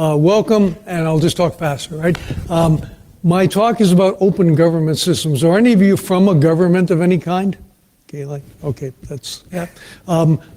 Welcome, and I'll just talk faster, right? My talk is about open government systems. Are any of you from a government of any kind? Okay, that's, yeah.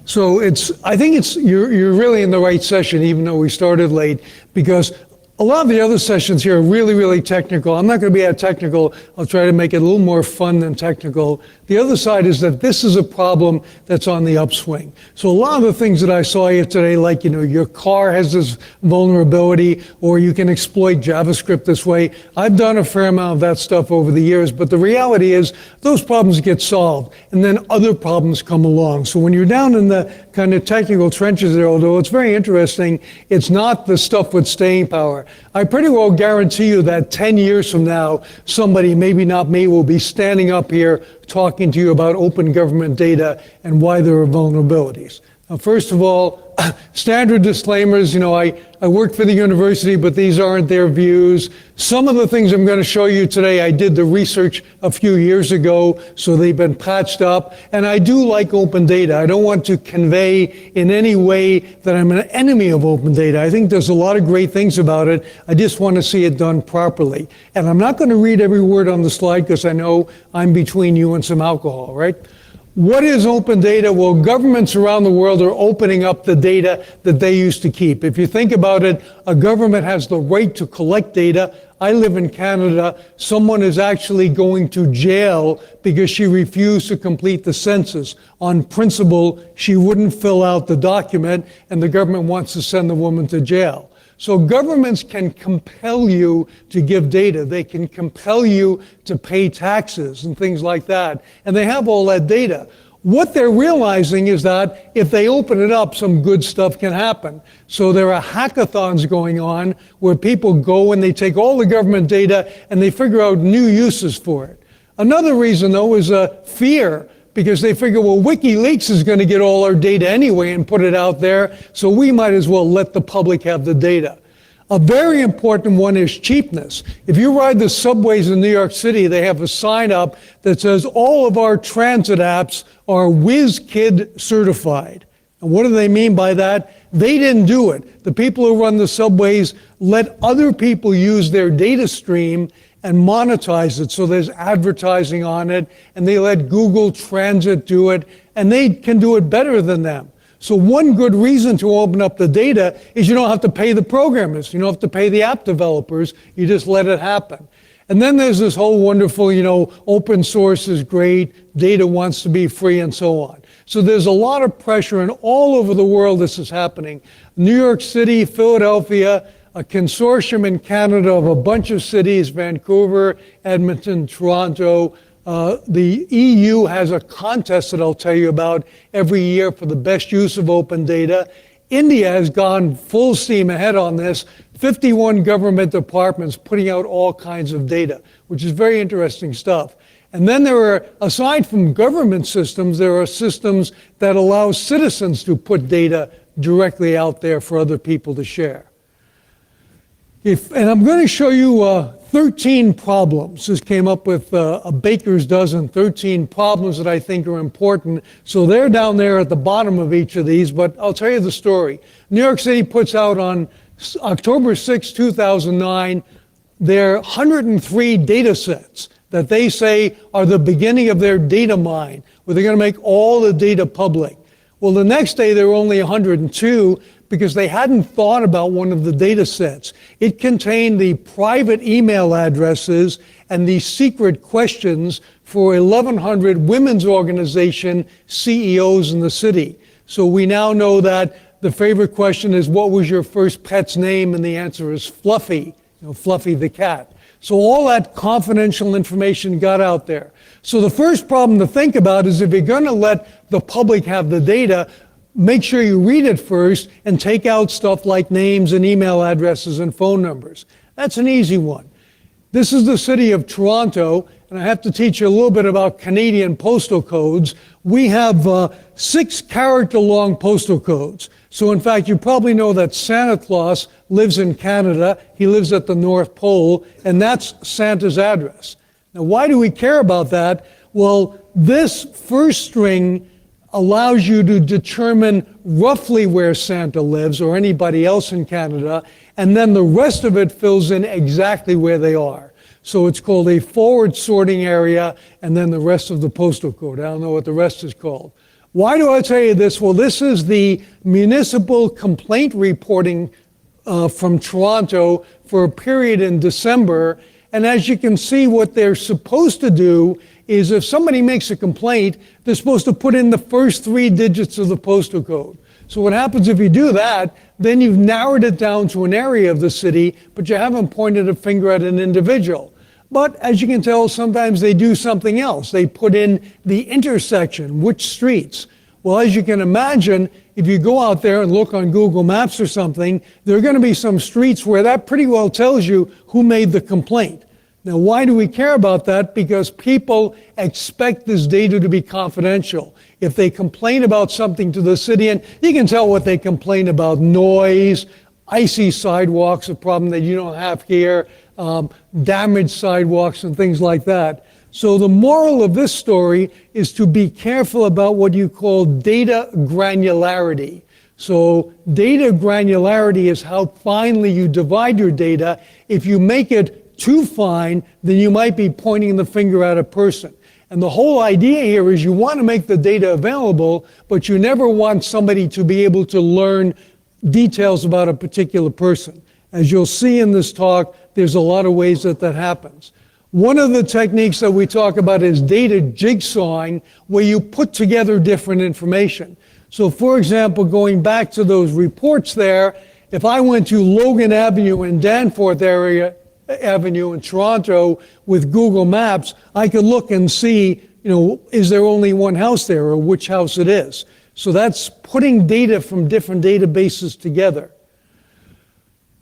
So I think you're really in the right session, even though we started late, because a lot of the other sessions here are really, really technical. I'm not going to be that technical. I'll try to make it a little more fun than technical. The other side is that this is a problem that's on the upswing. So a lot of the things that I saw here today, like, your car has this vulnerability, or you can exploit JavaScript this way. I've done a fair amount of that stuff over the years, but the reality is those problems get solved, and then other problems come along. So when you're down in the kind of technical trenches there, although it's very interesting, it's not the stuff with staying power. I pretty well guarantee you that 10 years from now, somebody, maybe not me, will be standing up here talking to you about open government data and why there are vulnerabilities. Now, first of all, standard disclaimers. I work for the university, but these aren't their views. Some of the things I'm going to show you today, I did the research a few years ago, so they've been patched up. And I do like open data. I don't want to convey in any way that I'm an enemy of open data. I think there's a lot of great things about it. I just want to see it done properly. And I'm not going to read every word on the slide because I know I'm between you and some alcohol, right? What is open data? Well, governments around the world are opening up the data that they used to keep. If you think about it, a government has the right to collect data. I live in Canada. Someone is actually going to jail because she refused to complete the census. On principle, she wouldn't fill out the document, and the government wants to send the woman to jail. So governments can compel you to give data. They can compel you to pay taxes and things like that. And they have all that data. What they're realizing is that if they open it up, some good stuff can happen. So there are hackathons going on where people go and they take all the government data and they figure out new uses for it. Another reason, though, is fear. Because they figure, well, WikiLeaks is going to get all our data anyway and put it out there, so we might as well let the public have the data. A very important one is cheapness. If you ride the subways in New York City, they have a sign up that says all of our transit apps are WizKid certified. And what do they mean by that? They didn't do it. The people who run the subways let other people use their data stream and monetize it, so there's advertising on it, and they let Google Transit do it, and they can do it better than them. So one good reason to open up the data is you don't have to pay the programmers, you don't have to pay the app developers, you just let it happen. And then there's this whole wonderful, open source is great, data wants to be free, and so on. So there's a lot of pressure, and all over the world this is happening. New York City, Philadelphia, a consortium in Canada of a bunch of cities, Vancouver, Edmonton, Toronto. The EU has a contest that I'll tell you about every year for the best use of open data. India has gone full steam ahead on this. 51 government departments putting out all kinds of data, which is very interesting stuff. And then there are, aside from government systems, there are systems that allow citizens to put data directly out there for other people to share. And I'm going to show you 13 problems. This came up with a baker's dozen, 13 problems that I think are important. So they're down there at the bottom of each of these, but I'll tell you the story. New York City puts out on October 6, 2009, their 103 data sets that they say are the beginning of their data mine, where they're going to make all the data public. Well, the next day there were only 102, because they hadn't thought about one of the data sets. It contained the private email addresses and the secret questions for 1,100 women's organization CEOs in the city. So we now know that the favorite question is, what was your first pet's name? And the answer is Fluffy, Fluffy the cat. So all that confidential information got out there. So the first problem to think about is, if you're going to let the public have the data, make sure you read it first and take out stuff like names and email addresses and phone numbers. That's an easy one. This is the city of Toronto, and I have to teach you a little bit about Canadian postal codes. We have 6-character-long postal codes. So in fact, you probably know that Santa Claus lives in Canada. He lives at the North Pole, and that's Santa's address. Now, why do we care about that? Well, this first string allows you to determine roughly where Santa lives, or anybody else in Canada, and then the rest of it fills in exactly where they are. So it's called a forward sorting area, and then the rest of the postal code. I don't know what the rest is called. Why do I tell you this? Well, this is the municipal complaint reporting from Toronto for a period in December. And as you can see, what they're supposed to do is if somebody makes a complaint, they're supposed to put in the first 3 digits of the postal code. So what happens if you do that, then you've narrowed it down to an area of the city, but you haven't pointed a finger at an individual. But as you can tell, sometimes they do something else. They put in the intersection, which streets. Well, as you can imagine, if you go out there and look on Google Maps or something, there are going to be some streets where that pretty well tells you who made the complaint. Now, why do we care about that? Because people expect this data to be confidential. If they complain about something to the city, and you can tell what they complain about: noise, icy sidewalks, a problem that you don't have here, damaged sidewalks and things like that. So the moral of this story is to be careful about what you call data granularity. So data granularity is how finely you divide your data. If you make it too fine, then you might be pointing the finger at a person. And the whole idea here is you want to make the data available, but you never want somebody to be able to learn details about a particular person. As you'll see in this talk, there's a lot of ways that that happens. One of the techniques that we talk about is data jigsawing, where you put together different information. So for example, going back to those reports there, if I went to Logan Avenue and Danforth Avenue in Toronto with Google Maps, I could look and see, is there only one house there or which house it is. So that's putting data from different databases together.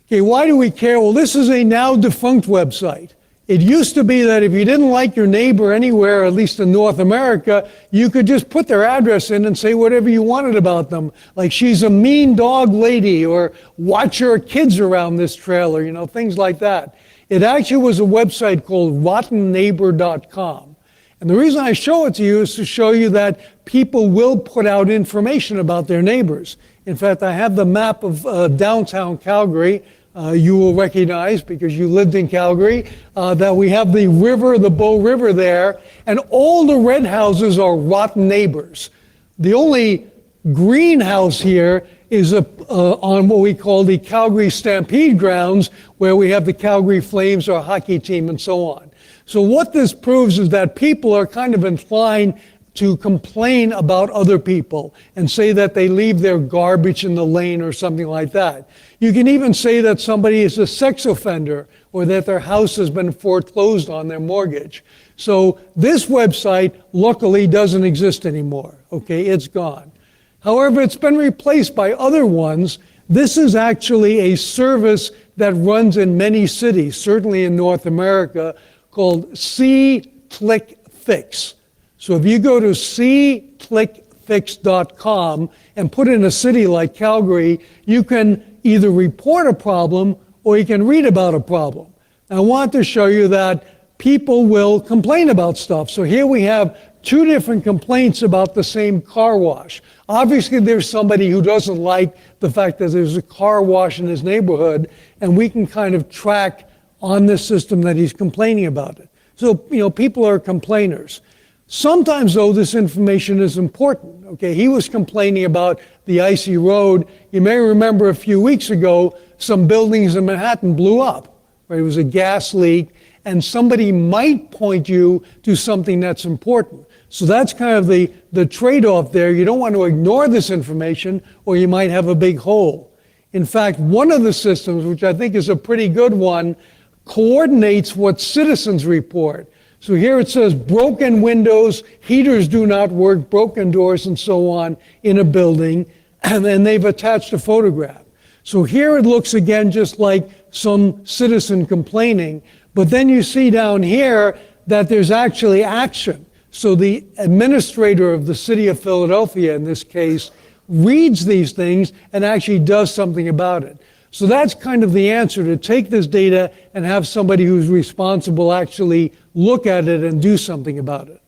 Okay, why do we care? Well, this is a now defunct website. It used to be that if you didn't like your neighbor anywhere, at least in North America, you could just put their address in and say whatever you wanted about them. Like, she's a mean dog lady, or watch your kids around this trailer, things like that. It actually was a website called rottenneighbor.com. And the reason I show it to you is to show you that people will put out information about their neighbors. In fact, I have the map of downtown Calgary. You will recognize, because you lived in Calgary, that we have the river, the Bow River there, and all the red houses are rotten neighbors. The only green house here is on what we call the Calgary Stampede grounds, where we have the Calgary Flames, our hockey team, and so on. So what this proves is that people are kind of inclined to complain about other people and say that they leave their garbage in the lane or something like that. You can even say that somebody is a sex offender, or that their house has been foreclosed on, their mortgage. So this website luckily doesn't exist anymore. Okay, it's gone. However, it's been replaced by other ones. This is actually a service that runs in many cities, certainly in North America, called C-Click-Fix. So if you go to cclickfix.com and put in a city like Calgary, you can either report a problem or you can read about a problem. I want to show you that people will complain about stuff. So here we have 2 different complaints about the same car wash. Obviously, there's somebody who doesn't like the fact that there's a car wash in his neighborhood, and we can kind of track on this system that he's complaining about it. So, people are complainers. Sometimes, though, this information is important. Okay, he was complaining about the icy road. You may remember a few weeks ago, some buildings in Manhattan blew up. Right? It was a gas leak, and somebody might point you to something that's important. So that's kind of the trade-off there. You don't want to ignore this information, or you might have a big hole. In fact, one of the systems, which I think is a pretty good one, coordinates what citizens report. So here it says broken windows, heaters do not work, broken doors, and so on in a building, and then they've attached a photograph. So here it looks again just like some citizen complaining, but then you see down here that there's actually action. So the administrator of the city of Philadelphia, in this case, reads these things and actually does something about it. So that's kind of the answer, to take this data and have somebody who's responsible actually look at it and do something about it.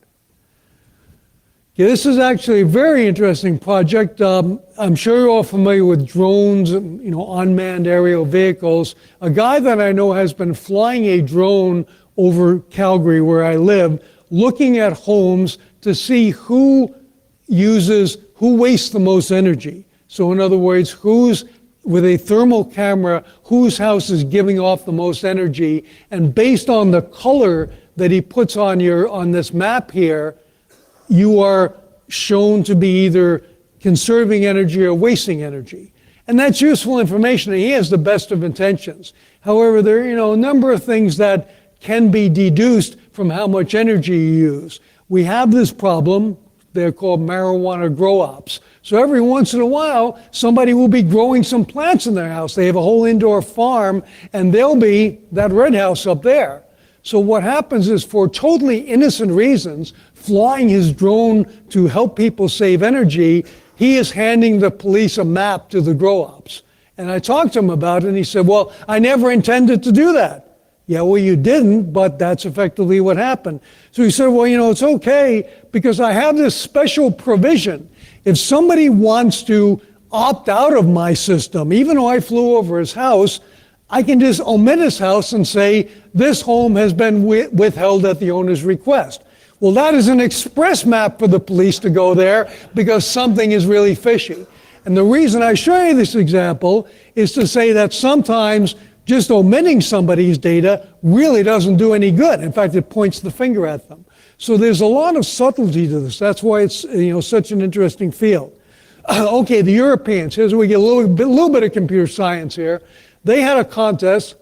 Okay, this is actually a very interesting project. I'm sure you're all familiar with drones, unmanned aerial vehicles. A guy that I know has been flying a drone over Calgary, where I live, looking at homes to see who wastes the most energy. So in other words, with a thermal camera, whose house is giving off the most energy, and based on the color that he puts on this map here, you are shown to be either conserving energy or wasting energy. And that's useful information, and he has the best of intentions. However, there are a number of things that can be deduced from how much energy you use. We have this problem, they're called marijuana grow-ops. So every once in a while, somebody will be growing some plants in their house. They have a whole indoor farm, and there'll be that red house up there. So what happens is, for totally innocent reasons, flying his drone to help people save energy, he is handing the police a map to the grow-ops. And I talked to him about it, and he said, well, I never intended to do that. Yeah, well, you didn't, but that's effectively what happened. So he said, well, it's okay, because I have this special provision. If somebody wants to opt out of my system, even though I flew over his house, I can just omit his house and say, this home has been withheld at the owner's request. Well, that is an express map for the police to go there, because something is really fishy. And the reason I show you this example is to say that sometimes just omitting somebody's data really doesn't do any good. In fact, it points the finger at them. So there's a lot of subtlety to this. That's why it's such an interesting field. Okay, the Europeans. Here's where we get a little bit of computer science here. They had a contest,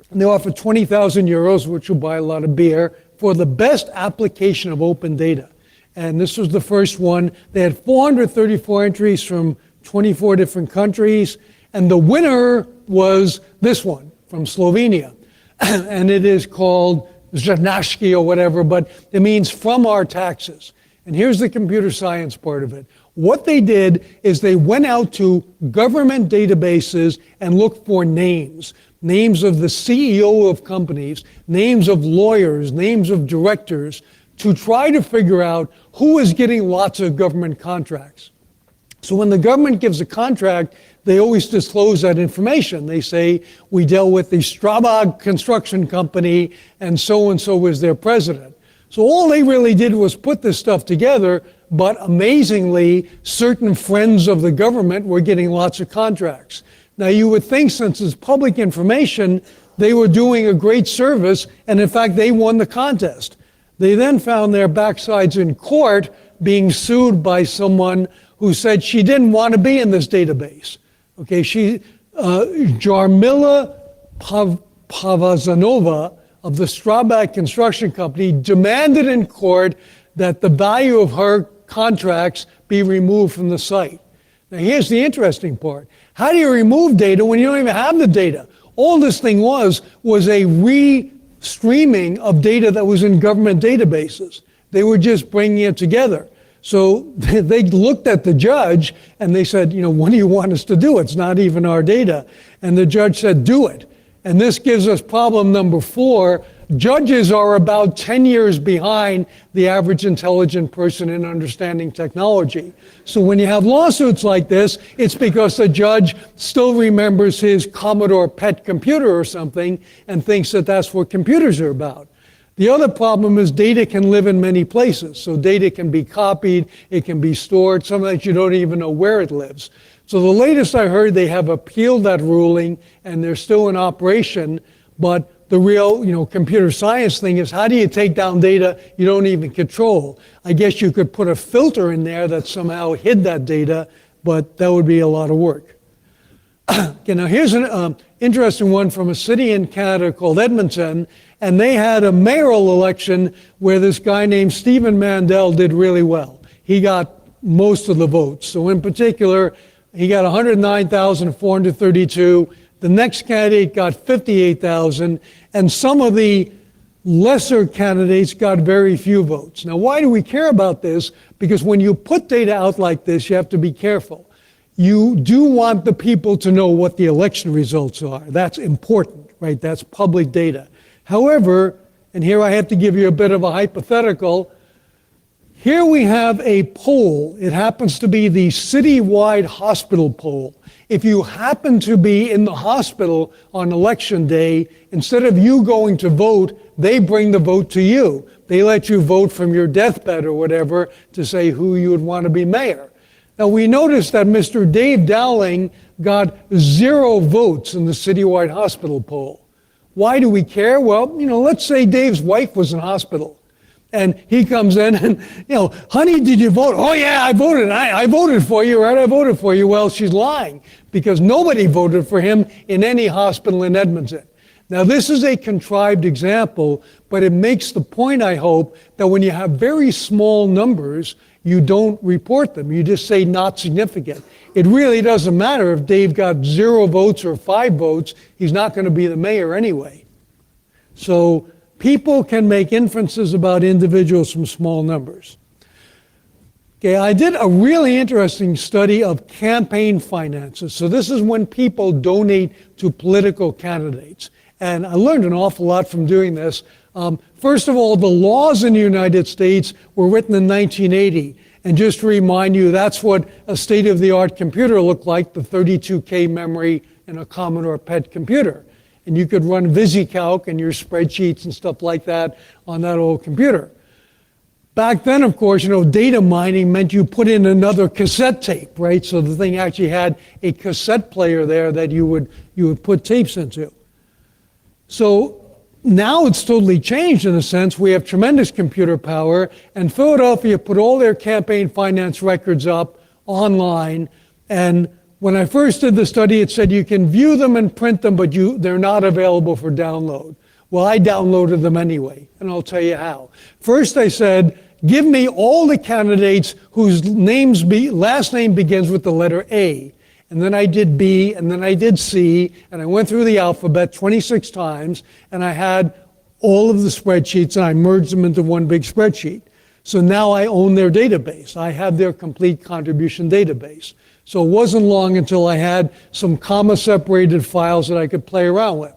and they offered 20,000 euros, which will buy a lot of beer, for the best application of open data. And this was the first one. They had 434 entries from 24 different countries, and the winner was this one from Slovenia. And it is called Zanaški or whatever, but it means from our taxes. And here's the computer science part of it. What they did is they went out to government databases and looked for names of the CEO of companies, names of lawyers, names of directors, to try to figure out who is getting lots of government contracts. So when the government gives a contract, they always disclose that information. They say, we dealt with the Strabag construction company, and so was their president. So all they really did was put this stuff together, but amazingly, certain friends of the government were getting lots of contracts. Now, you would think, since it's public information, they were doing a great service, and in fact, they won the contest. They then found their backsides in court being sued by someone who said she didn't want to be in this database. Okay, Jarmila Pavazanova of the Strabag Construction Company demanded in court that the value of her contracts be removed from the site. Now, here's the interesting part. How do you remove data when you don't even have the data? All this thing was a re-streaming of data that was in government databases. They were just bringing it together. So they looked at the judge and they said, what do you want us to do? It's not even our data. And the judge said, do it. And this gives us problem number 4. Judges are about 10 years behind the average intelligent person in understanding technology. So when you have lawsuits like this, it's because the judge still remembers his Commodore PET computer or something and thinks that that's what computers are about. The other problem is data can live in many places. So data can be copied, it can be stored, sometimes you don't even know where it lives. So the latest I heard, they have appealed that ruling and they're still in operation, but the real, computer science thing is, how do you take down data you don't even control? I guess you could put a filter in there that somehow hid that data, but that would be a lot of work. Okay, now here's an interesting one from a city in Canada called Edmonton, and they had a mayoral election where this guy named Stephen Mandel did really well. He got most of the votes. So in particular, he got 109,432. The next candidate got 58,000, and some of the lesser candidates got very few votes. Now, why do we care about this? Because when you put data out like this, you have to be careful. You do want the people to know what the election results are. That's important, right? That's public data. However, and here I have to give you a bit of a hypothetical, Here we have a poll. It happens to be the citywide hospital poll. If you happen to be in the hospital on election day, instead of you going to vote, they bring the vote to you. They let you vote from your deathbed or whatever to say who you would want to be mayor. Now we noticed that Mr. Dave Dowling got 0 votes in the citywide hospital poll. Why do we care? Well, let's say Dave's wife was in hospital. And he comes in and, honey, did you vote? Oh, yeah, I voted. I voted for you, right? I voted for you. Well, she's lying because nobody voted for him in any hospital in Edmonton. Now, this is a contrived example, but it makes the point, I hope, that when you have very small numbers, you don't report them. You just say not significant. It really doesn't matter if Dave got 0 votes or 5 votes. He's not going to be the mayor anyway. So people can make inferences about individuals from small numbers. Okay, I did a really interesting study of campaign finances. So this is when people donate to political candidates. And I learned an awful lot from doing this. First of all, the laws in the United States were written in 1980. And just to remind you, that's what a state-of-the-art computer looked like, the 32K memory in a Commodore PET computer. And you could run VisiCalc and your spreadsheets and stuff like that on that old computer. Back then, of course, data mining meant you put in another cassette tape, right? So the thing actually had a cassette player there that you would put tapes into. So now it's totally changed in a sense. We have tremendous computer power, and Philadelphia put all their campaign finance records up online. And when I first did the study, it said you can view them and print them, but they're not available for download. Well, I downloaded them anyway, and I'll tell you how. First, I said, give me all the candidates whose last name begins with the letter A. And then I did B, and then I did C, and I went through the alphabet 26 times, and I had all of the spreadsheets, and I merged them into one big spreadsheet. So now I own their database. I have their complete contribution database. So it wasn't long until I had some comma-separated files that I could play around with.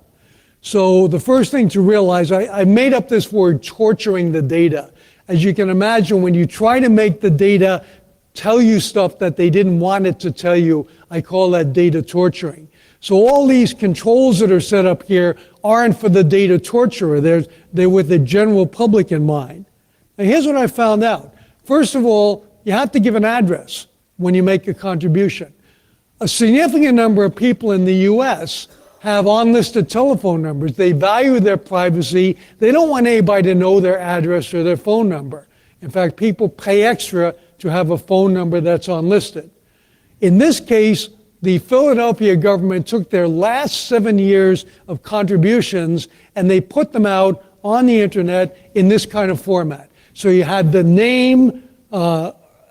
So the first thing to realize, I made up this word, torturing the data. As you can imagine, when you try to make the data tell you stuff that they didn't want it to tell you, I call that data torturing. So all these controls that are set up here aren't for the data torturer. They're with the general public in mind. Now here's what I found out. First of all, you have to give an address when you make a contribution. A significant number of people in the US have unlisted telephone numbers. They value their privacy. They don't want anybody to know their address or their phone number. In fact, people pay extra to have a phone number that's unlisted. In this case, the Philadelphia government took their last 7 years of contributions and they put them out on the internet in this kind of format. So you had the name,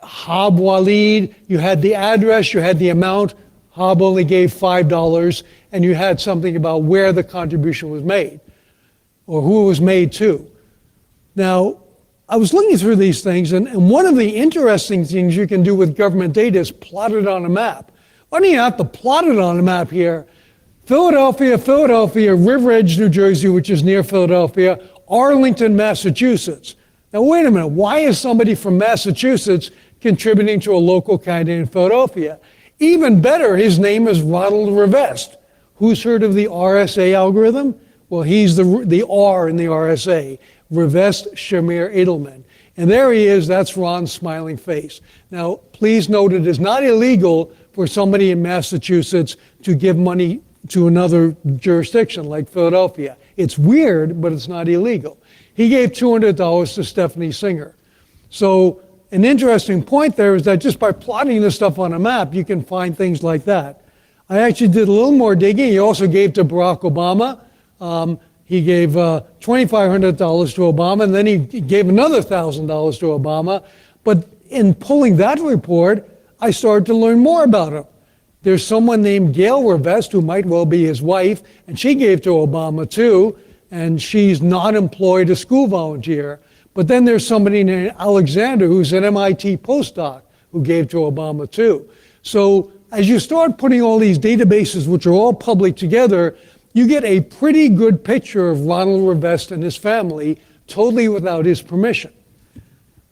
Hab Walid, you had the address, you had the amount. Hab only gave $5, and you had something about where the contribution was made or who it was made to. Now, I was looking through these things, and one of the interesting things you can do with government data is plot it on a map. Why don't you have to plot it on a map here? Philadelphia, River Edge, New Jersey, which is near Philadelphia, Arlington, Massachusetts. Now, wait a minute. Why is somebody from Massachusetts contributing to a local candidate in Philadelphia? Even better, his name is Ronald Rivest. Who's heard of the RSA algorithm? Well, he's the R in the RSA. Rivest Shamir Edelman. And there he is, that's Ron's smiling face. Now, please note it is not illegal for somebody in Massachusetts to give money to another jurisdiction like Philadelphia. It's weird, but it's not illegal. He gave $200 to Stephanie Singer. So an interesting point there is that just by plotting this stuff on a map, you can find things like that. I actually did a little more digging. He also gave to Barack Obama. He gave $2,500 to Obama, and then he gave another $1,000 to Obama. But in pulling that report, I started to learn more about him. There's someone named Gail Rivest, who might well be his wife, and she gave to Obama too, and she's not employed, a school volunteer. But then there's somebody named Alexander, who's an MIT postdoc, who gave to Obama too. So as you start putting all these databases, which are all public, together, you get a pretty good picture of Ronald Rivest and his family, totally without his permission.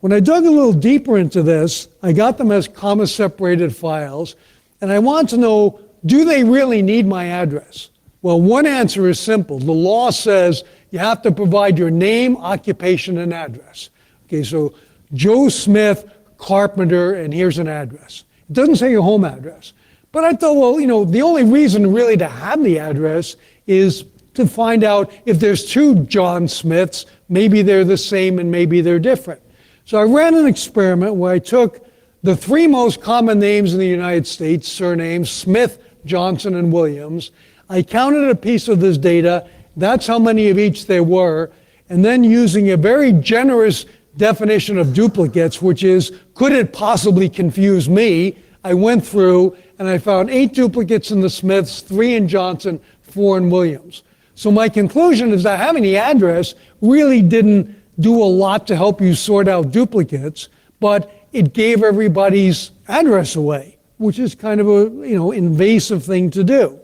When I dug a little deeper into this, I got them as comma-separated files, and I want to know, do they really need my address? Well, one answer is simple. The law says you have to provide your name, occupation, and address. Okay, so Joe Smith, carpenter, and here's an address. It doesn't say your home address. But I thought, well, the only reason really to have the address is to find out if there's two John Smiths, maybe they're the same and maybe they're different. So I ran an experiment where I took the three most common names in the United States, surnames, Smith, Johnson, and Williams. I counted a piece of this data. That's how many of each there were. And then using a very generous definition of duplicates, which is, could it possibly confuse me? I went through and I found 8 duplicates in the Smiths, 3 in Johnson, 4 in Williams. So my conclusion is that having the address really didn't do a lot to help you sort out duplicates, but it gave everybody's address away, which is kind of a invasive thing to do.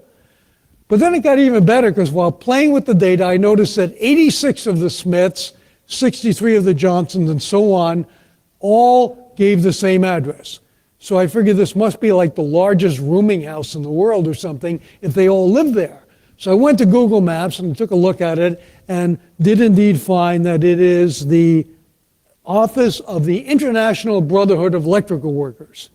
But then it got even better, because while playing with the data, I noticed that 86 of the Smiths, 63 of the Johnsons, and so on, all gave the same address. So I figured this must be like the largest rooming house in the world or something if they all lived there. So I went to Google Maps and took a look at it and did indeed find that it is the office of the International Brotherhood of Electrical Workers.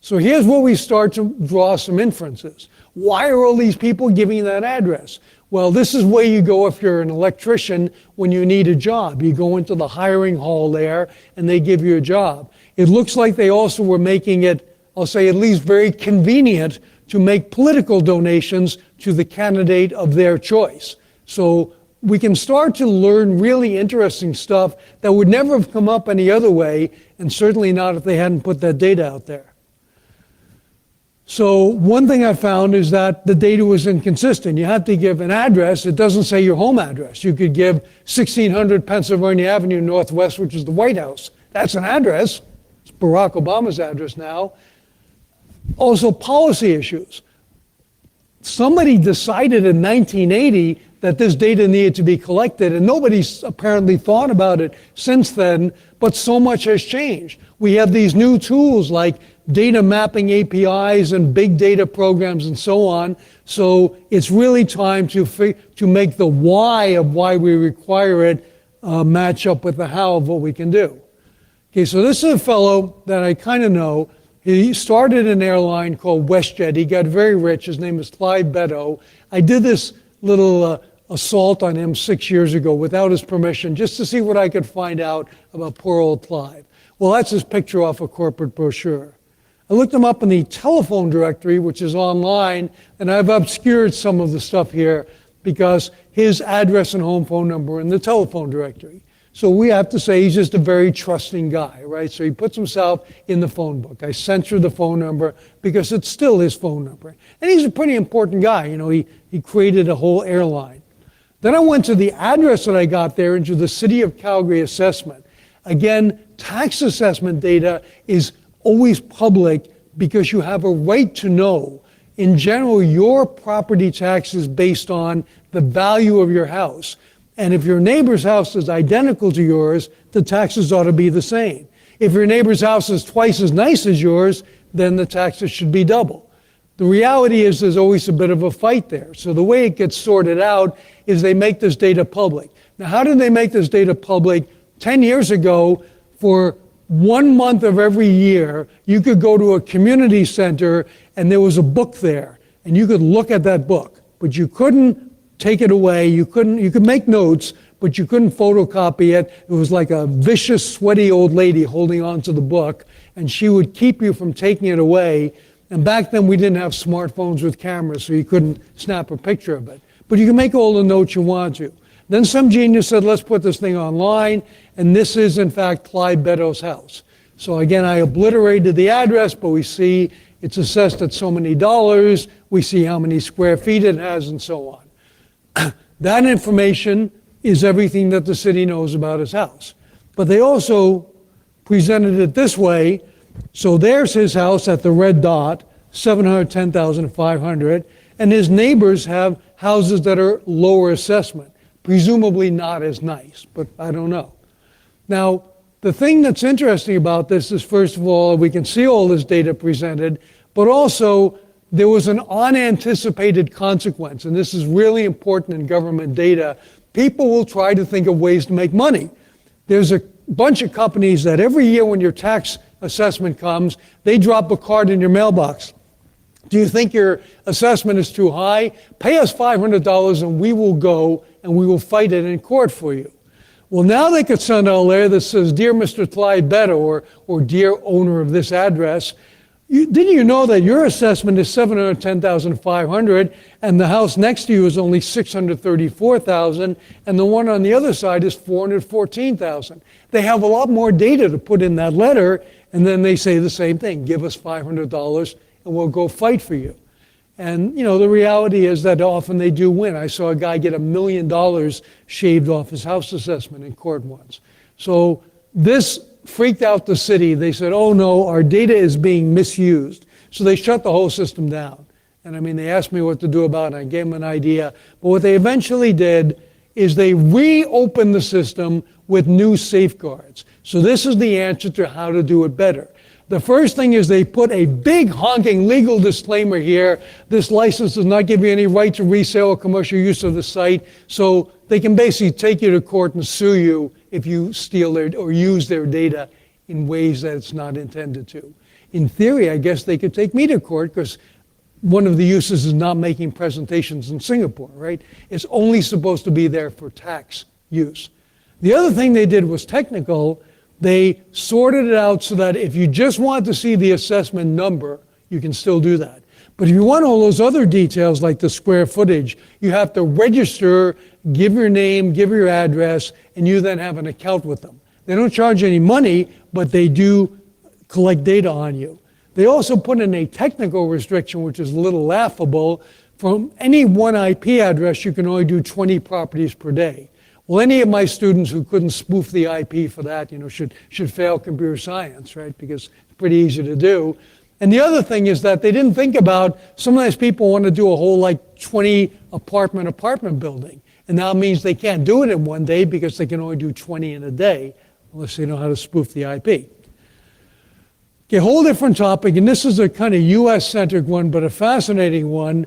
So here's where we start to draw some inferences. Why are all these people giving that address? Well, this is where you go if you're an electrician when you need a job. You go into the hiring hall there and they give you a job. It looks like they also were making it, I'll say at least very convenient, to make political donations to the candidate of their choice. So we can start to learn really interesting stuff that would never have come up any other way, and certainly not if they hadn't put that data out there. So one thing I found is that the data was inconsistent. You have to give an address. It doesn't say your home address. You could give 1600 Pennsylvania Avenue Northwest, which is the White House. That's an address. It's Barack Obama's address now. Also, policy issues. Somebody decided in 1980 that this data needed to be collected, and nobody's apparently thought about it since then, but so much has changed. We have these new tools like data mapping APIs and big data programs and so on, so it's really time to make the why of why we require it match up with the how of what we can do. Okay, so this is a fellow that I kind of know. He started an airline called WestJet. He got very rich. His name is Trave. I did this little assault on him 6 years ago without his permission, just to see what I could find out about poor old Trave. Well, that's his picture off a corporate brochure. I looked him up in the telephone directory, which is online, and I've obscured some of the stuff here because his address and home phone number are in the telephone directory. So we have to say he's just a very trusting guy, right? So he puts himself in the phone book. I censor the phone number because it's still his phone number. And he's a pretty important guy. He created a whole airline. Then I went to the address that I got there into the City of Calgary assessment. Again, tax assessment data is always public because you have a right to know. In general, your property tax is based on the value of your house. And if your neighbor's house is identical to yours, the taxes ought to be the same. If your neighbor's house is twice as nice as yours, then the taxes should be double. The reality is there's always a bit of a fight there. So the way it gets sorted out is they make this data public. Now, how did they make this data public? 10 years ago, for 1 month of every year, you could go to a community center and there was a book there, and you could look at that book, but you couldn't take it away. You could make notes, but you couldn't photocopy it. It was like a vicious, sweaty old lady holding on to the book, and she would keep you from taking it away. And back then we didn't have smartphones with cameras, so you couldn't snap a picture of it. But you can make all the notes you want to. Then some genius said, let's put this thing online, and this is in fact Clyde Beddoes' house. So again, I obliterated the address, but we see it's assessed at so many dollars, we see how many square feet it has, and so on. That information is everything that the city knows about his house. But they also presented it this way. So there's his house at the red dot, 710,500, and his neighbors have houses that are lower assessment, presumably not as nice, but I don't know. Now, the thing that's interesting about this is, first of all, we can see all this data presented, but also there was an unanticipated consequence, and this is really important in government data. People will try to think of ways to make money. There's a bunch of companies that every year when your tax assessment comes, they drop a card in your mailbox. Do you think your assessment is too high? Pay us $500 and we will go and we will fight it in court for you. Well, now they could send out a letter that says, Dear Mr. Clyde Betta, or Dear owner of this address, didn't you know that your assessment is $710,500 and the house next to you is only $634,000 and the one on the other side is $414,000? They have a lot more data to put in that letter, and then they say the same thing, give us $500 and we'll go fight for you. And the reality is that often they do win. I saw a guy get $1 million shaved off his house assessment in court once. So this freaked out the city. They said, oh no, our data is being misused. So they shut the whole system down. And they asked me what to do about it. I gave them an idea. But what they eventually did is they reopened the system with new safeguards. So this is the answer to how to do it better. The first thing is they put a big honking legal disclaimer here. This license does not give you any right to resale or commercial use of the site. So they can basically take you to court and sue you if you steal their or use their data in ways that it's not intended to. In theory, I guess they could take me to court because one of the uses is not making presentations in Singapore, right? It's only supposed to be there for tax use. The other thing they did was technical. They sorted it out so that if you just want to see the assessment number, you can still do that. But if you want all those other details like the square footage, you have to register, give your name, give your address, and you then have an account with them. They don't charge any money, but they do collect data on you. They also put in a technical restriction, which is a little laughable. From any one IP address, you can only do 20 properties per day. Well, any of my students who couldn't spoof the IP for that, should fail computer science, right? Because it's pretty easy to do. And the other thing is that they didn't think about, sometimes people want to do a whole 20 apartment building. And now it means they can't do it in one day because they can only do 20 in a day, unless they know how to spoof the IP. Okay, a whole different topic, and this is a kind of US-centric one, but a fascinating one.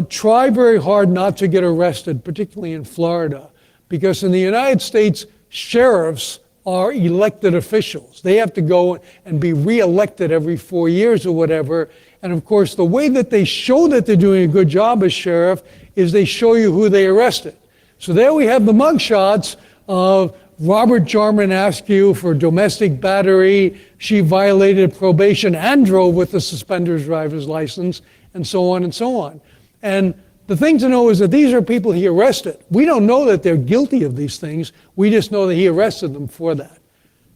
Try very hard not to get arrested, particularly in Florida. Because in the United States, sheriffs are elected officials. They have to go and be re-elected every 4 years or whatever. And of course, the way that they show that they're doing a good job as sheriff is they show you who they arrested. So there we have the mugshots of Robert Jarman Askew for domestic battery. She violated probation and drove with a suspended driver's license, and so on and so on. And the thing to know is that these are people he arrested. We don't know that they're guilty of these things. We just know that he arrested them for that.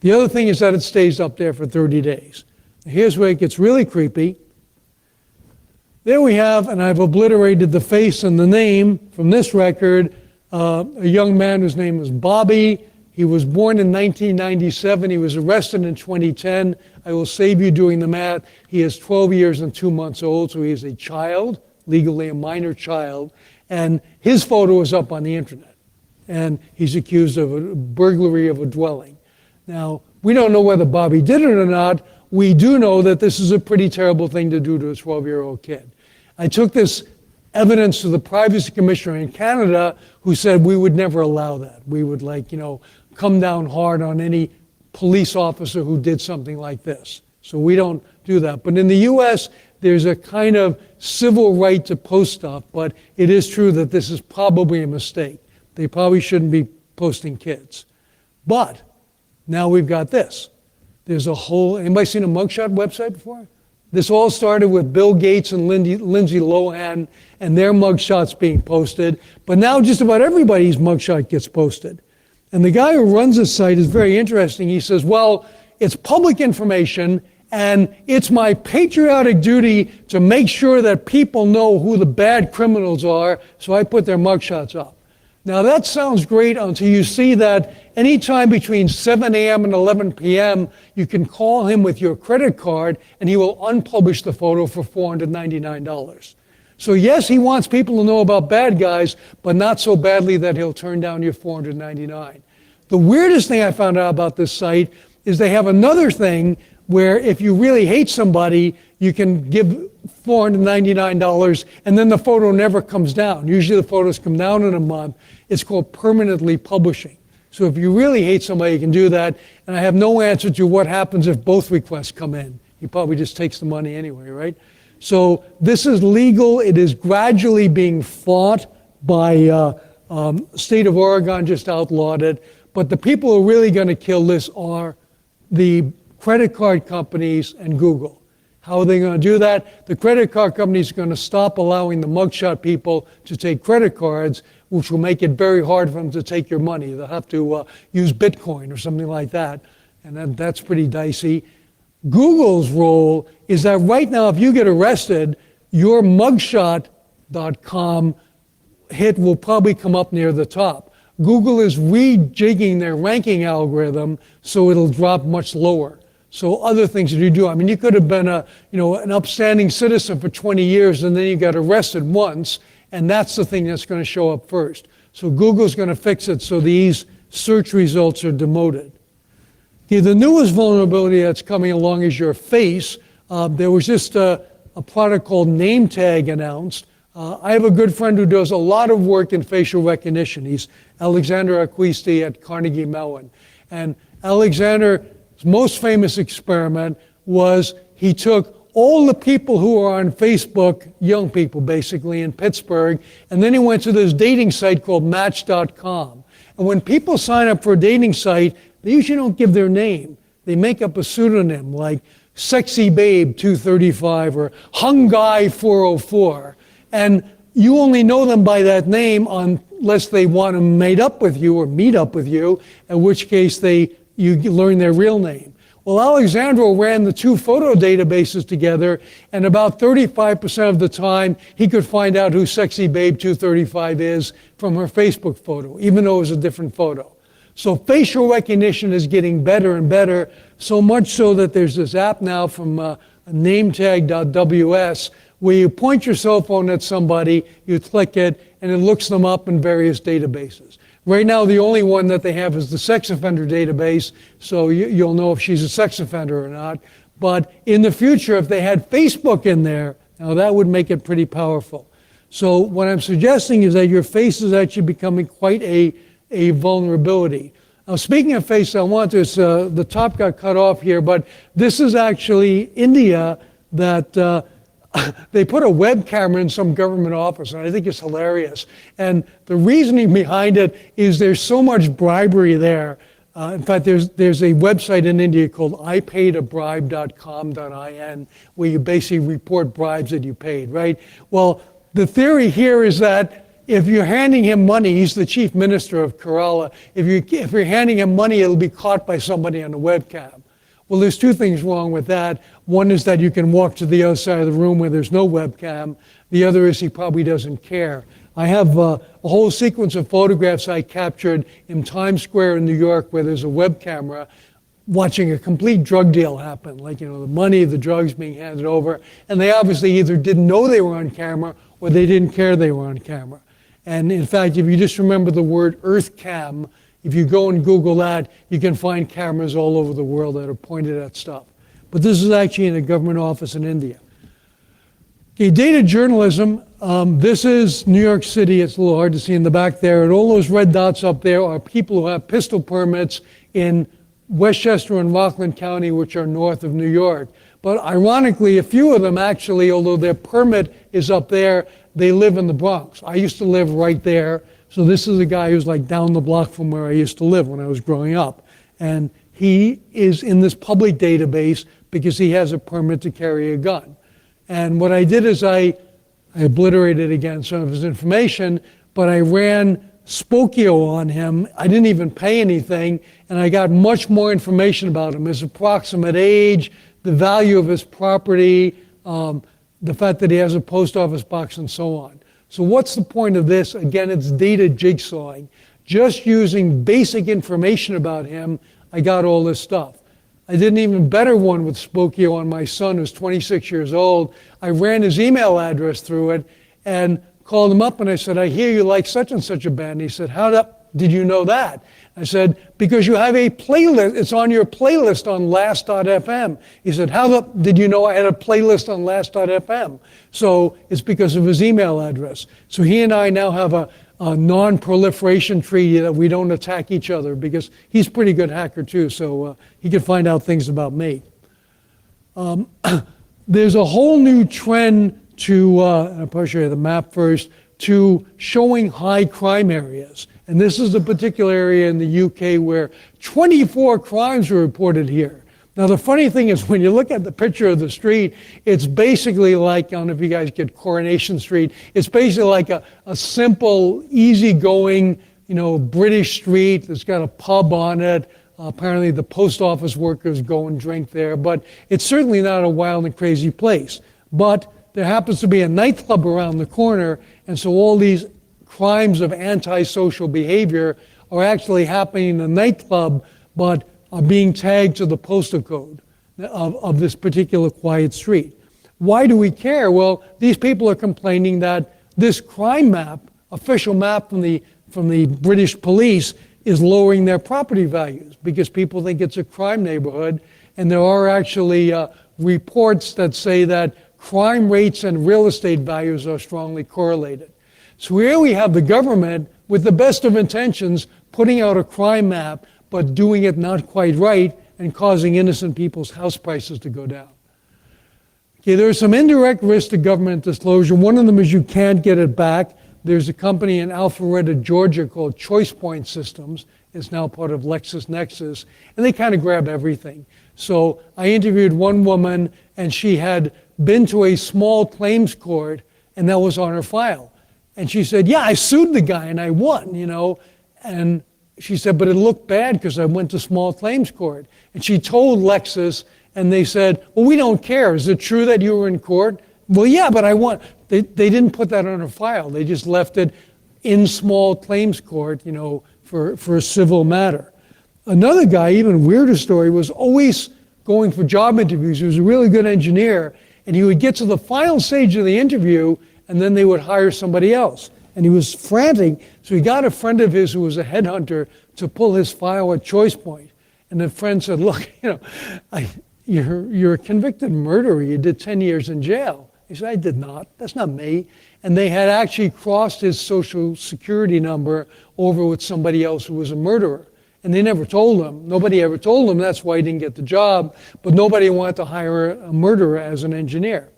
The other thing is that it stays up there for 30 days. Here's where it gets really creepy. There we have, and I've obliterated the face and the name from this record, a young man whose name was Bobby. He was born in 1997. He was arrested in 2010. I will save you doing the math. He is 12 years and 2 months old, so he is a child, legally a minor child, and his photo is up on the internet. And he's accused of a burglary of a dwelling. Now, we don't know whether Bobby did it or not. We do know that this is a pretty terrible thing to do to a 12-year-old kid. I took this evidence to the Privacy Commissioner in Canada, who said we would never allow that. We would come down hard on any police officer who did something like this. So we don't do that. But in the US, there's a kind of civil right to post stuff, but it is true that this is probably a mistake. They probably shouldn't be posting kids. But now we've got this. There's a whole, anybody seen a mugshot website before? This all started with Bill Gates and Lindsay Lohan and their mugshots being posted, but now just about everybody's mugshot gets posted. And the guy who runs this site is very interesting. He says, well, it's public information, and it's my patriotic duty to make sure that people know who the bad criminals are, so I put their mugshots up. Now that sounds great until you see that anytime between 7 a.m. and 11 p.m., you can call him with your credit card and he will unpublish the photo for $499. So yes, he wants people to know about bad guys, but not so badly that he'll turn down your $499. The weirdest thing I found out about this site is they have another thing where if you really hate somebody, you can give $499 and then the photo never comes down. Usually the photos come down in a month. It's called permanently publishing. So if you really hate somebody, you can do that. And I have no answer to what happens if both requests come in. He probably just takes the money anyway, right? So this is legal. It is gradually being fought by state of Oregon just outlawed it. But the people who are really going to kill this are the credit card companies and Google. How are they going to do that? The credit card companies are going to stop allowing the mugshot people to take credit cards, which will make it very hard for them to take your money. They'll have to use Bitcoin or something like that, and that's pretty dicey. Google's role is that right now, if you get arrested, your mugshot.com hit will probably come up near the top. Google is rejigging their ranking algorithm so it'll drop much lower. So other things that you do, I mean, you could have been an upstanding citizen for 20 years and then you got arrested once, and that's the thing that's going to show up first. So Google's going to fix it so these search results are demoted. Okay, the newest vulnerability that's coming along is your face. There was just a product called Name Tag announced. I have a good friend who does a lot of work in facial recognition. He's Alexander Acquisti at Carnegie Mellon. And Alexander's most famous experiment was he took all the people who are on Facebook, young people basically, in Pittsburgh, and then he went to this dating site called Match.com. And when people sign up for a dating site, they usually don't give their name. They make up a pseudonym like Sexy Babe 235 or Hung Guy 404. And you only know them by that name unless they want to meet up with you, in which case you learn their real name. Well, Alexandro ran the two photo databases together, and about 35% of the time, he could find out who Sexy Babe 235 is from her Facebook photo, even though it was a different photo. So facial recognition is getting better and better, so much so that there's this app now from nametag.ws where you point your cell phone at somebody, you click it, and it looks them up in various databases. Right now, the only one that they have is the sex offender database, so you'll know if she's a sex offender or not. But in the future, if they had Facebook in there, now that would make it pretty powerful. So what I'm suggesting is that your face is actually becoming quite a vulnerability. Now, speaking of face, the top got cut off here, but this is actually India that they put a web camera in some government office, and I think it's hilarious. And the reasoning behind it is there's so much bribery there. In fact, there's a website in India called ipayidabribe.com.in where you basically report bribes that you paid, right? Well, the theory here is that if you're handing him money, he's the chief minister of Kerala, if you're handing him money, it'll be caught by somebody on a webcam. Well, there's two things wrong with that. One is that you can walk to the other side of the room where there's no webcam. The other is he probably doesn't care. I have a whole sequence of photographs I captured in Times Square in New York where there's a web camera watching a complete drug deal happen, like, the money, the drugs being handed over. And they obviously either didn't know they were on camera or they didn't care they were on camera. And in fact, if you just remember the word Earth Cam, if you go and Google that, you can find cameras all over the world that are pointed at stuff. But this is actually in a government office in India. Okay, data journalism. This is New York City. It's a little hard to see in the back there. And all those red dots up there are people who have pistol permits in Westchester and Rockland County, which are north of New York. But ironically, a few of them actually, although their permit is up there, they live in the Bronx. I used to live right there. So this is a guy who's like down the block from where I used to live when I was growing up. And he is in this public database because he has a permit to carry a gun. And what I did is I obliterated again some of his information, but I ran Spokio on him. I didn't even pay anything, and I got much more information about him, his approximate age, the value of his property, the fact that he has a post office box, and so on. So what's the point of this? Again, it's data jigsawing. Just using basic information about him, I got all this stuff. I did an even better one with Spokio on my son, who's 26 years old. I ran his email address through it and called him up and I said, I hear you like such and such a band. He said, how did you know that? I said, because you have a playlist. It's on your playlist on last.fm. He said, did you know I had a playlist on last.fm? So it's because of his email address. So he and I now have a non-proliferation treaty that we don't attack each other, because he's a pretty good hacker too, so he can find out things about me. There's a whole new trend to, I'll probably show you the map first, to showing high crime areas. And this is a particular area in the UK where 24 crimes were reported here. Now the funny thing is, when you look at the picture of the street, it's basically like, I don't know if you guys get Coronation Street, it's basically like a simple, easygoing, British street that's got a pub on it. Apparently the post office workers go and drink there, but it's certainly not a wild and crazy place. But there happens to be a nightclub around the corner, and so all these crimes of antisocial behavior are actually happening in the nightclub, but are being tagged to the postal code of this particular quiet street. Why do we care? Well, these people are complaining that this crime map, official map from the British police, is lowering their property values because people think it's a crime neighborhood, and there are actually reports that say that crime rates and real estate values are strongly correlated. So here we have the government, with the best of intentions, putting out a crime map, but doing it not quite right and causing innocent people's house prices to go down. Okay, there are some indirect risks to government disclosure. One of them is you can't get it back. There's a company in Alpharetta, Georgia called ChoicePoint Systems. It's now part of LexisNexis, and they kind of grab everything. So I interviewed one woman, and she had been to a small claims court, and that was on her file. And she said, yeah, I sued the guy and I won, And she said, but it looked bad because I went to small claims court. And she told Lexis, and they said, well, we don't care. Is it true that you were in court? Well, yeah, but I won. They didn't put that on her file. They just left it in small claims court, for a civil matter. Another guy, even weirder story, was always going for job interviews. He was a really good engineer, and he would get to the final stage of the interview, and then they would hire somebody else. And he was frantic, so he got a friend of his who was a headhunter to pull his file at ChoicePoint. And the friend said, look, you're a convicted murderer. You did 10 years in jail. He said, I did not. That's not me. And they had actually crossed his social security number over with somebody else who was a murderer. And they never told him. Nobody ever told him. That's why he didn't get the job. But nobody wanted to hire a murderer as an engineer.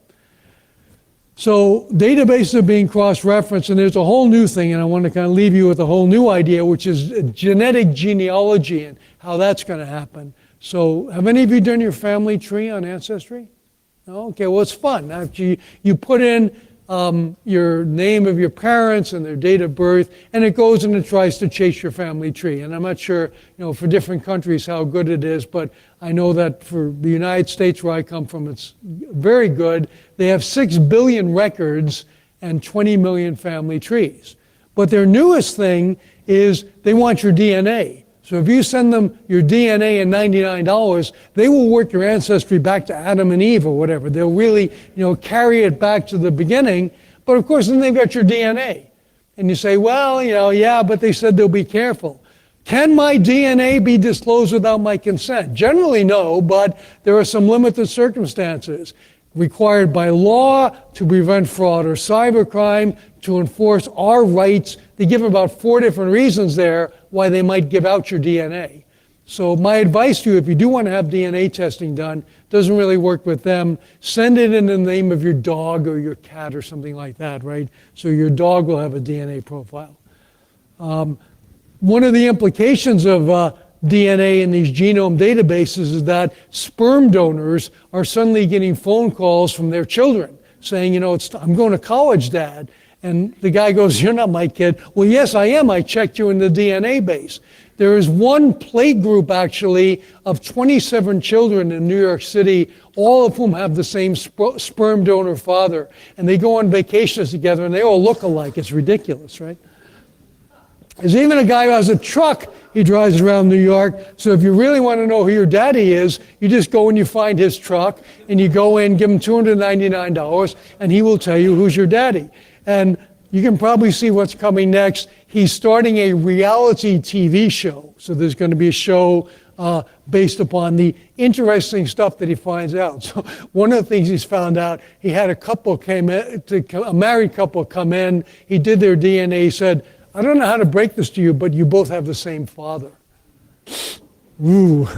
So databases are being cross-referenced, and there's a whole new thing, and I want to kind of leave you with a whole new idea, which is genetic genealogy and how that's going to happen. So have any of you done your family tree on Ancestry? No? Okay, well, it's fun. After you put in your name of your parents and their date of birth, and it goes and it tries to chase your family tree. And I'm not sure, for different countries how good it is, but I know that for the United States, where I come from, it's very good. They have 6 billion records and 20 million family trees. But their newest thing is they want your DNA. So if you send them your DNA and $99, they will work your ancestry back to Adam and Eve or whatever. They'll really, carry it back to the beginning. But of course, then they've got your DNA. And you say, well, yeah, but they said they'll be careful. Can my DNA be disclosed without my consent? Generally, no, but there are some limited circumstances required by law to prevent fraud or cybercrime, to enforce our rights. They give about 4 different reasons there why they might give out your DNA. So my advice to you, if you do want to have DNA testing done, doesn't really work with them, send it in the name of your dog or your cat or something like that, right? So your dog will have a DNA profile. One of the implications of DNA in these genome databases is that sperm donors are suddenly getting phone calls from their children saying, I'm going to college, Dad. And the guy goes, you're not my kid. Well, yes, I am. I checked you in the DNA base. There is one plate group, actually, of 27 children in New York City, all of whom have the same sperm donor father. And they go on vacations together, and they all look alike. It's ridiculous, right? There's even a guy who has a truck. He drives around New York. So if you really want to know who your daddy is, you just go and you find his truck, and you go in, give him $299, and he will tell you who's your daddy. And you can probably see what's coming next. He's starting a reality TV show. So there's going to be a show based upon the interesting stuff that he finds out. So one of the things he's found out, he had a married couple come in. He did their DNA. He said, I don't know how to break this to you, but you both have the same father. Ooh.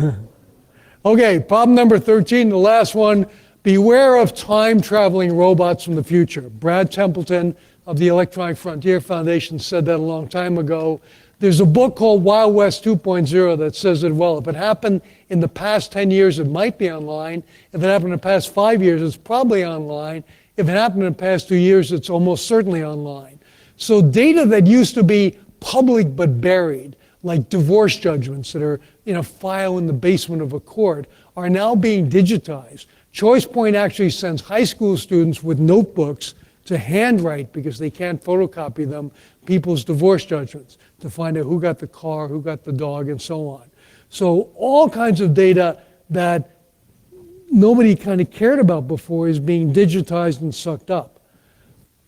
Okay, problem number 13, the last one. Beware of time-traveling robots from the future. Brad Templeton of the Electronic Frontier Foundation said that a long time ago. There's a book called Wild West 2.0 that says it well. If it happened in the past 10 years, it might be online. If it happened in the past 5 years, it's probably online. If it happened in the past 2 years, it's almost certainly online. So data that used to be public but buried, like divorce judgments that are in a file in the basement of a court, are now being digitized. ChoicePoint actually sends high school students with notebooks to handwrite, because they can't photocopy them, people's divorce judgments to find out who got the car, who got the dog, and so on. So all kinds of data that nobody kind of cared about before is being digitized and sucked up.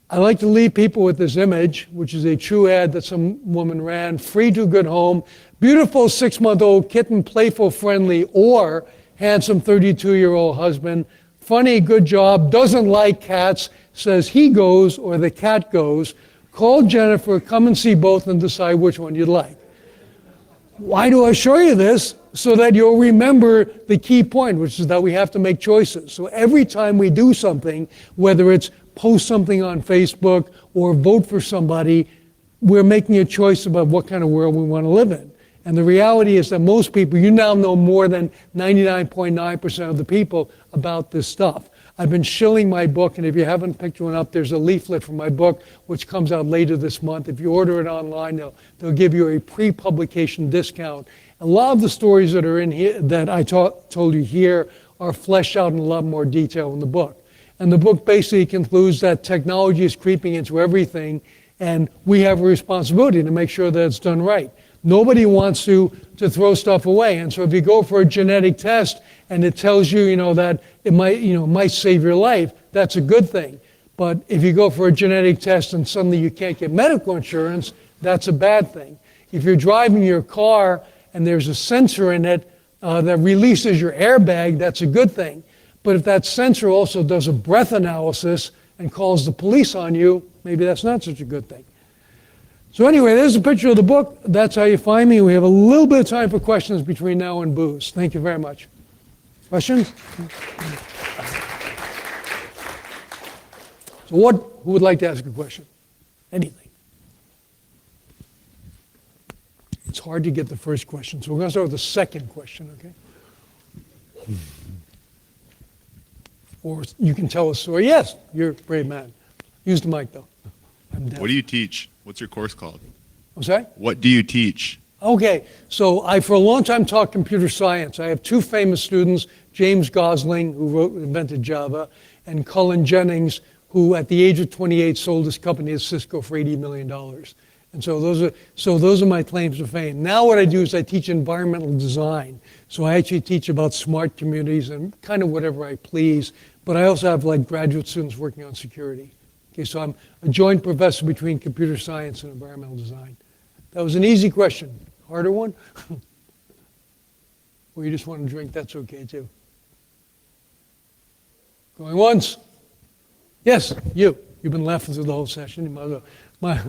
I like to leave people with this image, which is a true ad that some woman ran. Free to good home, beautiful 6-month-old kitten, playful, friendly, or handsome 32-year-old husband, funny, good job, doesn't like cats, says he goes or the cat goes. Call Jennifer, come and see both and decide which one you'd like. Why do I show you this? So that you'll remember the key point, which is that we have to make choices. So every time we do something, whether it's post something on Facebook or vote for somebody, we're making a choice about what kind of world we want to live in. And the reality is that most people, you now know more than 99.9% of the people about this stuff. I've been shilling my book, and if you haven't picked one up, there's a leaflet from my book, which comes out later this month. If you order it online, they'll give you a pre-publication discount. A lot of the stories that are in here, that I told you here, are fleshed out in a lot more detail in the book. And the book basically concludes that technology is creeping into everything, and we have a responsibility to make sure that it's done right. Nobody wants to throw stuff away. And so if you go for a genetic test and it tells you, that it might save your life, that's a good thing. But if you go for a genetic test and suddenly you can't get medical insurance, that's a bad thing. If you're driving your car and there's a sensor in it that releases your airbag, that's a good thing. But if that sensor also does a breath analysis and calls the police on you, maybe that's not such a good thing. So anyway, there's a picture of the book. That's how you find me. We have a little bit of time for questions between now and booze. Thank you very much. Questions? So who would like to ask a question? Anything. It's hard to get the first question, so we're going to start with the second question, okay? Or you can tell a story. Yes, you're a brave man. Use the mic, though. What do you teach? What's your course called? What's that? What do you teach? Okay, so I for a long time taught computer science. I have two famous students, James Gosling, who invented Java, and Cullen Jennings, who at the age of 28 sold his company to Cisco for $80 million. And so those are my claims to fame. Now what I do is I teach environmental design. So I actually teach about smart communities and kind of whatever I please. But I also have like graduate students working on security. Okay, so I'm a joint professor between computer science and environmental design. That was an easy question. Harder one? Or you just want to drink, that's okay too. Going once? Yes, you. You've been laughing through the whole session. You might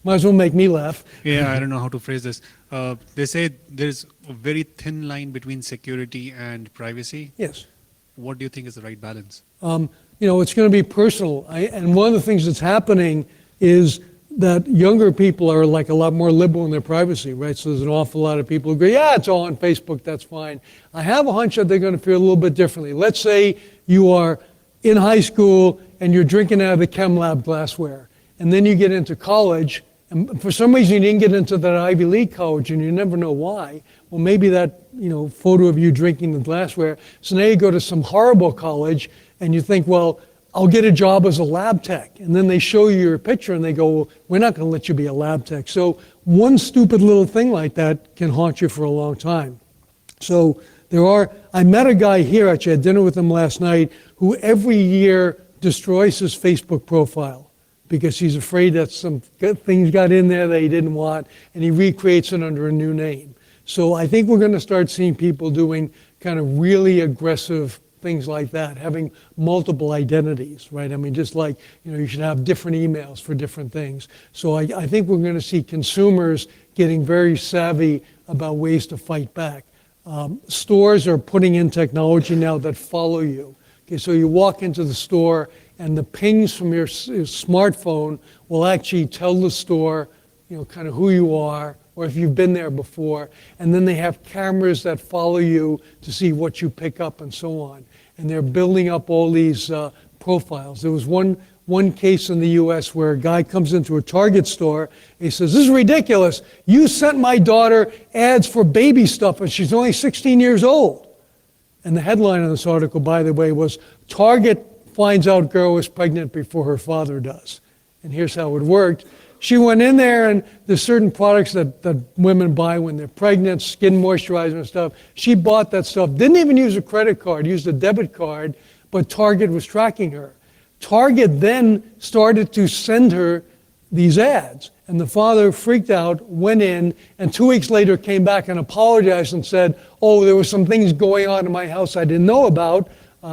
as well make me laugh. Yeah, I don't know how to phrase this. They say there's a very thin line between security and privacy. Yes. What do you think is the right balance? It's going to be personal. And one of the things that's happening is that younger people are like a lot more liberal in their privacy, right? So there's an awful lot of people who go, yeah, it's all on Facebook, that's fine. I have a hunch that they're going to feel a little bit differently. Let's say you are in high school and you're drinking out of the chem lab glassware. And then you get into college, and for some reason you didn't get into that Ivy League college, and you never know why. Well, maybe that photo of you drinking the glassware. So now you go to some horrible college, and you think, well, I'll get a job as a lab tech. And then they show you your picture, and they go, well, we're not going to let you be a lab tech. So one stupid little thing like that can haunt you for a long time. So I met a guy here, actually, I had dinner with him last night, who every year destroys his Facebook profile. because he's afraid that some things got in there that he didn't want, and he recreates it under a new name. So I think we're going to start seeing people doing kind of really aggressive things like that, having multiple identities, right? I mean, just like, you should have different emails for different things. So I think we're going to see consumers getting very savvy about ways to fight back. Stores are putting in technology now that follow you. Okay, so you walk into the store and the pings from your smartphone will actually tell the store, kind of who you are, or if you've been there before. And then they have cameras that follow you to see what you pick up and so on. And they're building up all these profiles. There was one case in the US where a guy comes into a Target store and he says, "This is ridiculous. You sent my daughter ads for baby stuff and she's only 16 years old." And the headline of this article, by the way, was, "Target finds out girl is pregnant before her father does." And here's how it worked. She went in there, and there's certain products that women buy when they're pregnant, skin moisturizer and stuff. She bought that stuff, didn't even use a credit card, used a debit card, but Target was tracking her. Target then started to send her these ads. And the father freaked out, went in, and 2 weeks later came back and apologized and said, "Oh, there were some things going on in my house I didn't know about.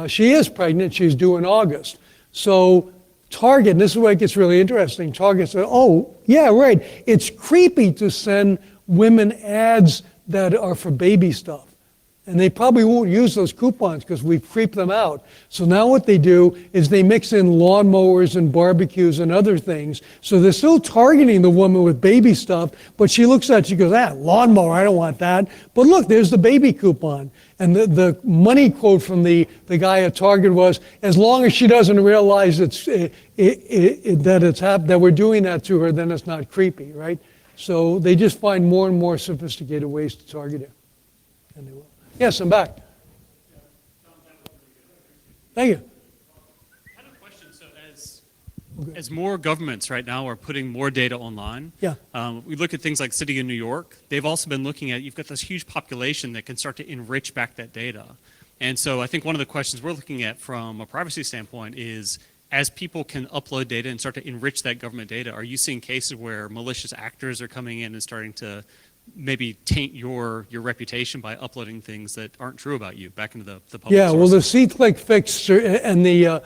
She is pregnant, she's due in August." So Target, and this is where it gets really interesting, Target said, "Oh, yeah, right. It's creepy to send women ads that are for baby stuff. And they probably won't use those coupons because we've creeped them out." So now what they do is they mix in lawnmowers and barbecues and other things. So they're still targeting the woman with baby stuff, but she looks at it, she goes, "Lawnmower, I don't want that. But look, there's the baby coupon." And the money quote from the guy at Target was, "As long as she doesn't realize that we're doing that to her, then it's not creepy," right? So they just find more and more sophisticated ways to target her. And they will. Yes, I'm back. Thank you. I have a question. So as more governments right now are putting more data online, Yeah. We look at things like City of New York. They've also been looking at, you've got this huge population that can start to enrich back that data. And so I think one of the questions we're looking at from a privacy standpoint is, as people can upload data and start to enrich that government data, are you seeing cases where malicious actors are coming in and starting to maybe taint your reputation by uploading things that aren't true about you back into the public Yeah, well, sources? the C-click fix and the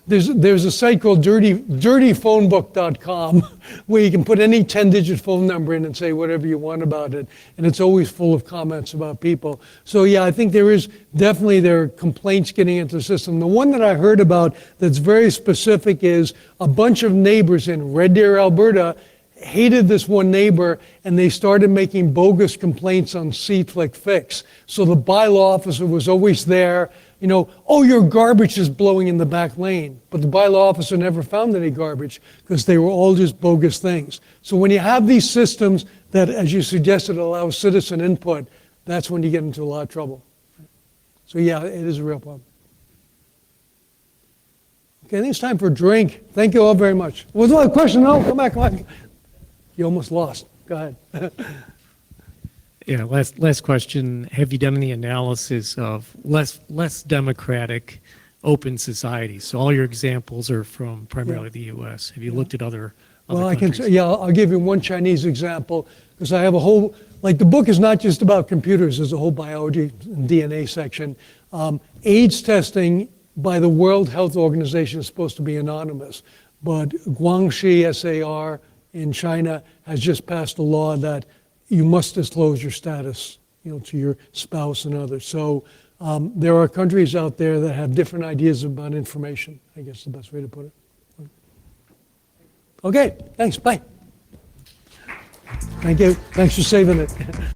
there's a site called dirtyphonebook.com where you can put any 10-digit phone number in and say whatever you want about it, and it's always full of comments about people. So yeah, I think there are complaints getting into the system. The one that I heard about that's very specific is a bunch of neighbors in Red Deer, Alberta, hated this one neighbor, and they started making bogus complaints on C-click fix. So the bylaw officer was always there, "Oh, your garbage is blowing in the back lane." But the bylaw officer never found any garbage because they were all just bogus things. So when you have these systems that, as you suggested, allow citizen input, that's when you get into a lot of trouble. So yeah, it is a real problem. Okay, I think it's time for a drink. Thank you all very much. Was there a question? No, come back. You almost lost. Go ahead. Yeah, last question. Have you done any analysis of less democratic, open societies? So all your examples are from primarily the U.S. Have you looked at other Well, countries? I'll give you one Chinese example because I have a whole, the book is not just about computers. There's a whole biology and DNA section. AIDS testing by the World Health Organization is supposed to be anonymous, but Guangxi SAR in China has just passed a law that you must disclose your status, to your spouse and others. So there are countries out there that have different ideas about information, I guess is the best way to put it. Okay, thanks, bye. Thank you, thanks for saving it.